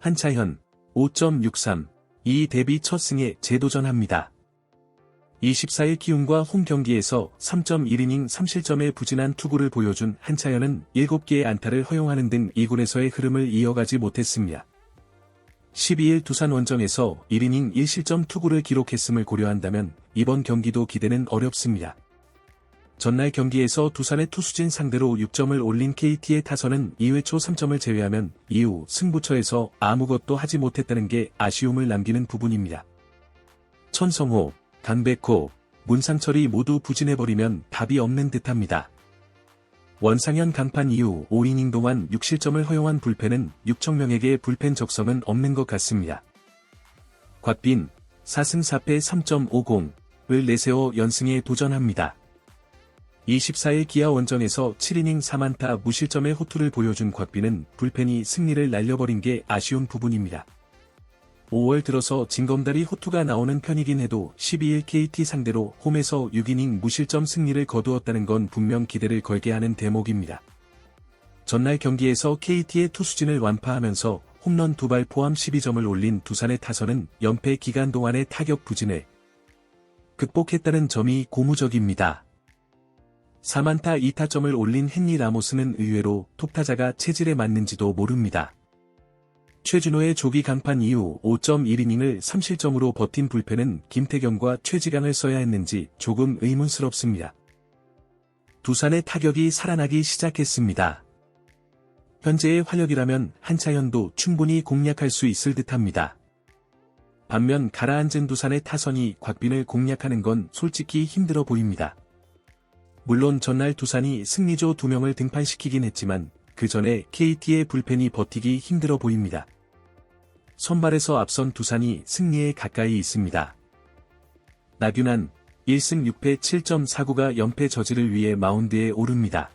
한차현 5.63, 2 데뷔 첫 승에 재도전합니다. 24일 키움과 홈 경기에서 3.1이닝 3실점의 부진한 투구를 보여준 한차현은 7개의 안타를 허용하는 등 2군에서의 흐름을 이어가지 못했습니다. 12일 두산 원정에서 1이닝 1실점 투구를 기록했음을 고려한다면 이번 경기도 기대는 어렵습니다. 전날 경기에서 두산의 투수진 상대로 6점을 올린 KT의 타선은 2회 초 3점을 제외하면 이후 승부처에서 아무것도 하지 못했다는 게 아쉬움을 남기는 부분입니다. 천성호, 강백호, 문상철이 모두 부진해버리면 답이 없는 듯합니다. 원상현 강판 이후 5이닝 동안 6실점을 허용한 불펜은 육청명에게 불펜 적성은 없는 것 같습니다. 곽빈, 4승 4패 3.50을 내세워 연승에 도전합니다. 24일 기아 원정에서 7이닝 4안타 무실점의 호투를 보여준 곽빈은 불펜이 승리를 날려버린 게 아쉬운 부분입니다. 5월 들어서 징검다리 호투가 나오는 편이긴 해도 12일 KT 상대로 홈에서 6이닝 무실점 승리를 거두었다는 건 분명 기대를 걸게 하는 대목입니다. 전날 경기에서 KT의 투수진을 완파하면서 홈런 2발 포함 12점을 올린 두산의 타선은 연패 기간 동안의 타격 부진을 극복했다는 점이 고무적입니다. 4안타 2타점을 올린 헨리 라모스는 의외로 톱타자가 체질에 맞는지도 모릅니다. 최준호의 조기 강판 이후 5.1이닝을 3실점으로 버틴 불펜은 김태경과 최지강을 써야 했는지 조금 의문스럽습니다. 두산의 타격이 살아나기 시작했습니다. 현재의 활력이라면 한차현도 충분히 공략할 수 있을 듯합니다. 반면 가라앉은 두산의 타선이 곽빈을 공략하는 건 솔직히 힘들어 보입니다. 물론 전날 두산이 승리조 2명을 등판시키긴 했지만 그 전에 KT의 불펜이 버티기 힘들어 보입니다. 선발에서 앞선 두산이 승리에 가까이 있습니다. 나균환 1승 6패 7.49가 연패 저지를 위해 마운드에 오릅니다.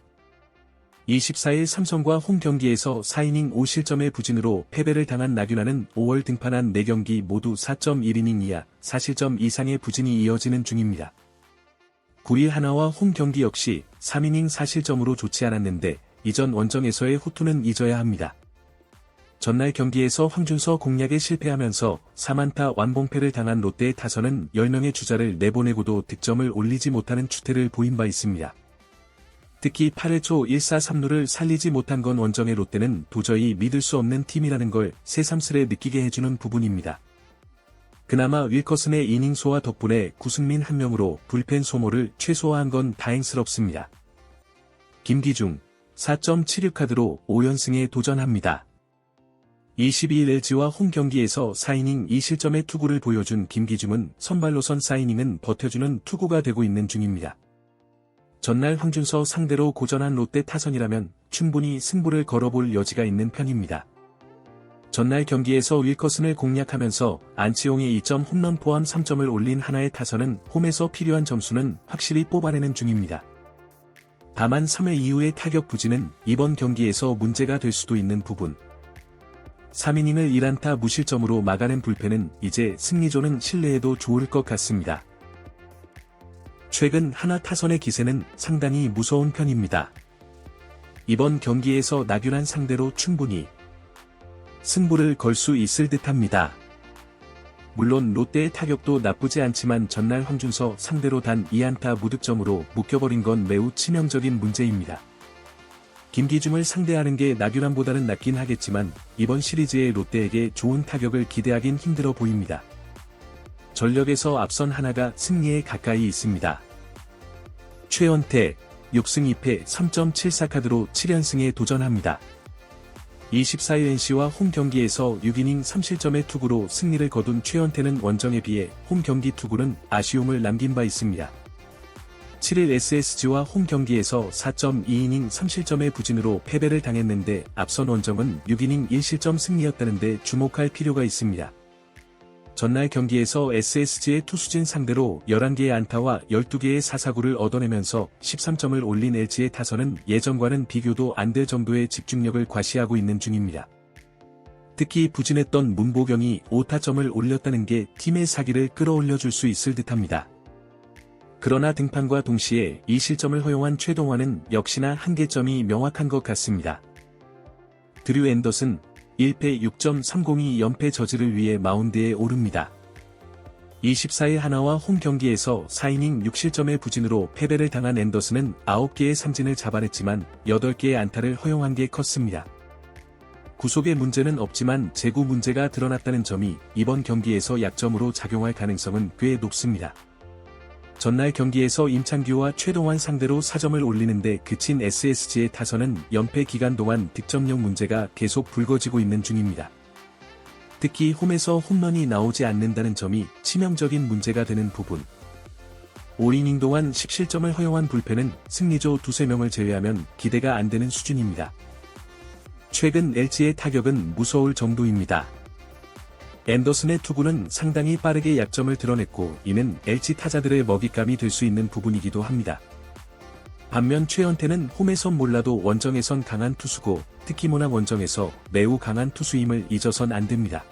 24일 삼성과 홈 경기에서 4이닝 5실점의 부진으로 패배를 당한 나균환은 5월 등판한 4경기 모두 4.1이닝 이하 4실점 이상의 부진이 이어지는 중입니다. 9일 하나와 홈 경기 역시 3이닝 4실점으로 좋지 않았는데 이전 원정에서의 호투는 잊어야 합니다. 전날 경기에서 황준서 공략에 실패하면서 3안타 완봉패를 당한 롯데의 타선은 10명의 주자를 내보내고도 득점을 올리지 못하는 추태를 보인 바 있습니다. 특히 8회 초 1사 3루를 살리지 못한 건 원정의 롯데는 도저히 믿을 수 없는 팀이라는 걸 새삼스레 느끼게 해주는 부분입니다. 그나마 윌커슨의 이닝 소화 덕분에 구승민 한 명으로 불펜 소모를 최소화한 건 다행스럽습니다. 김기중 4.76 카드로 5연승에 도전합니다. 22일 LG와 홈 경기에서 4이닝 2실점의 투구를 보여준 김기중은 선발로선 4이닝은 버텨주는 투구가 되고 있는 중입니다. 전날 황준서 상대로 고전한 롯데 타선이라면 충분히 승부를 걸어볼 여지가 있는 편입니다. 전날 경기에서 윌커슨을 공략하면서 안치홍의 2점 홈런 포함 3점을 올린 하나의 타선은 홈에서 필요한 점수는 확실히 뽑아내는 중입니다. 다만 3회 이후의 타격 부진은 이번 경기에서 문제가 될 수도 있는 부분. 3이닝을 1안타 무실점으로 막아낸 불펜은 이제 승리조는 신뢰해도 좋을 것 같습니다. 최근 하나 타선의 기세는 상당히 무서운 편입니다. 이번 경기에서 나균환 상대로 충분히 승부를 걸 수 있을 듯합니다. 물론 롯데의 타격도 나쁘지 않지만 전날 황준서 상대로 단 2안타 무득점으로 묶여버린 건 매우 치명적인 문제입니다. 김기중을 상대하는 게 나균환보다는 낫긴 하겠지만 이번 시리즈의 롯데에게 좋은 타격을 기대하긴 힘들어 보입니다. 전력에서 앞선 하나가 승리에 가까이 있습니다. 최원태 6승 2패 3.74 카드로 7연승에 도전합니다. 24일 NC와 홈 경기에서 6이닝 3실점의 투구로 승리를 거둔 최원태는 원정에 비해 홈 경기 투구는 아쉬움을 남긴 바 있습니다. 7일 SSG와 홈 경기에서 4.2이닝 3실점의 부진으로 패배를 당했는데 앞선 원정은 6이닝 1실점 승리였다는데 주목할 필요가 있습니다. 전날 경기에서 SSG의 투수진 상대로 11개의 안타와 12개의 사사구를 얻어내면서 13점을 올린 LG의 타선은 예전과는 비교도 안 될 정도의 집중력을 과시하고 있는 중입니다. 특히 부진했던 문보경이 5타점을 올렸다는 게 팀의 사기를 끌어올려줄 수 있을 듯합니다. 그러나 등판과 동시에 2실점을 허용한 최동환은 역시나 한계점이 명확한 것 같습니다. 드류 앤더슨 1패 6.302 연패 저지를 위해 마운드에 오릅니다. 24일 하나와 홈 경기에서 4이닝 6실점의 부진으로 패배를 당한 앤더슨은 9개의 삼진을 잡아냈지만 8개의 안타를 허용한 게 컸습니다. 구속의 문제는 없지만 제구 문제가 드러났다는 점이 이번 경기에서 약점으로 작용할 가능성은 꽤 높습니다. 전날 경기에서 임창규와 최동환 상대로 4점을 올리는데 그친 SSG의 타선은 연패 기간 동안 득점력 문제가 계속 불거지고 있는 중입니다. 특히 홈에서 홈런이 나오지 않는다는 점이 치명적인 문제가 되는 부분. 5이닝 동안 10실점을 허용한 불펜은 승리조 2~3명을 제외하면 기대가 안 되는 수준입니다. 최근 LG의 타격은 무서울 정도입니다. 앤더슨의 투구는 상당히 빠르게 약점을 드러냈고 이는 LG 타자들의 먹잇감이 될 수 있는 부분이기도 합니다. 반면 최현태는 홈에선 몰라도 원정에선 강한 투수고 특히 모나 원정에서 매우 강한 투수임을 잊어선 안 됩니다.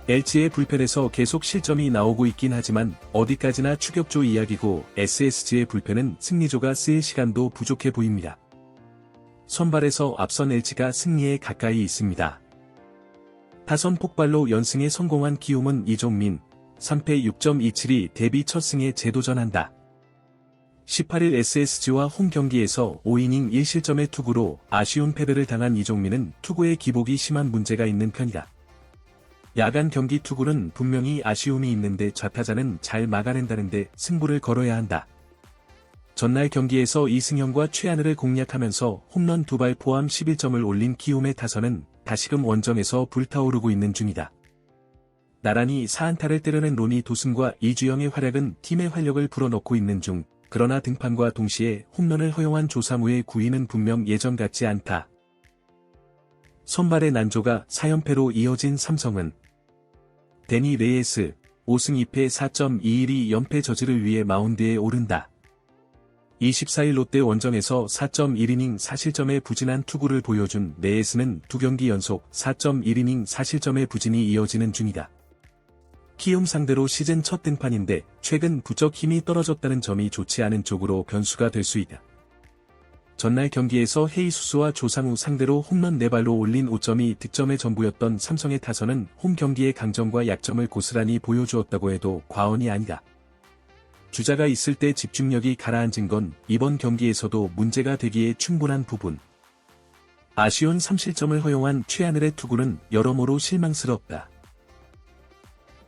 LG의 불펜에서 계속 실점이 나오고 있긴 하지만 어디까지나 추격조 이야기고 SSG의 불펜은 승리조가 쓰일 시간도 부족해 보입니다. 선발에서 앞선 LG가 승리에 가까이 있습니다. 타선 폭발로 연승에 성공한 키움은 이종민, 3패 6.27이 데뷔 첫 승에 재도전한다. 18일 SSG와 홈 경기에서 5이닝 1실점의 투구로 아쉬운 패배를 당한 이종민은 투구에 기복이 심한 문제가 있는 편이다. 야간 경기 투구는 분명히 아쉬움이 있는데 좌타자는 잘 막아낸다는데 승부를 걸어야 한다. 전날 경기에서 이승현과 최하늘을 공략하면서 홈런 2발 포함 11점을 올린 키움의 타선은 다시금 원정에서 불타오르고 있는 중이다. 나란히 4안타를 때려낸 로니 도슨과 이주영의 활약은 팀의 활력을 불어넣고 있는 중, 그러나 등판과 동시에 홈런을 허용한 조사무의 9위는 분명 예전 같지 않다. 선발의 난조가 4연패로 이어진 삼성은 데니 레이스 5승 2패 4.21이 연패 저지를 위해 마운드에 오른다. 24일 롯데 원정에서 4.1이닝 4실점의 부진한 투구를 보여준 레이스는 2경기 연속 4.1이닝 4실점의 부진이 이어지는 중이다. 키움 상대로 시즌 첫 등판인데 최근 부쩍 힘이 떨어졌다는 점이 좋지 않은 쪽으로 변수가 될 수 있다. 전날 경기에서 헤이수스와 조상우 상대로 홈런 4발로 올린 5점이 득점의 전부였던 삼성의 타선은 홈 경기의 강점과 약점을 고스란히 보여주었다고 해도 과언이 아니다. 주자가 있을 때 집중력이 가라앉은 건 이번 경기에서도 문제가 되기에 충분한 부분. 아쉬운 3실점을 허용한 최하늘의 투구는 여러모로 실망스럽다.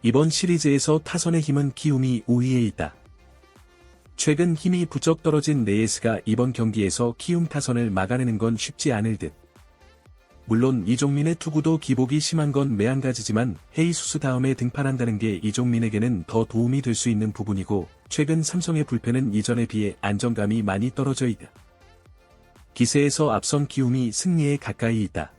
이번 시리즈에서 타선의 힘은 키움이 5위에 있다. 최근 힘이 부쩍 떨어진 레이스가 이번 경기에서 키움 타선을 막아내는 건 쉽지 않을 듯. 물론 이종민의 투구도 기복이 심한 건 매한가지지만 헤이수스 다음에 등판한다는 게 이종민에게는 더 도움이 될 수 있는 부분이고 최근 삼성의 불펜은 이전에 비해 안정감이 많이 떨어져 있다. 기세에서 앞선 키움이 승리에 가까이 있다.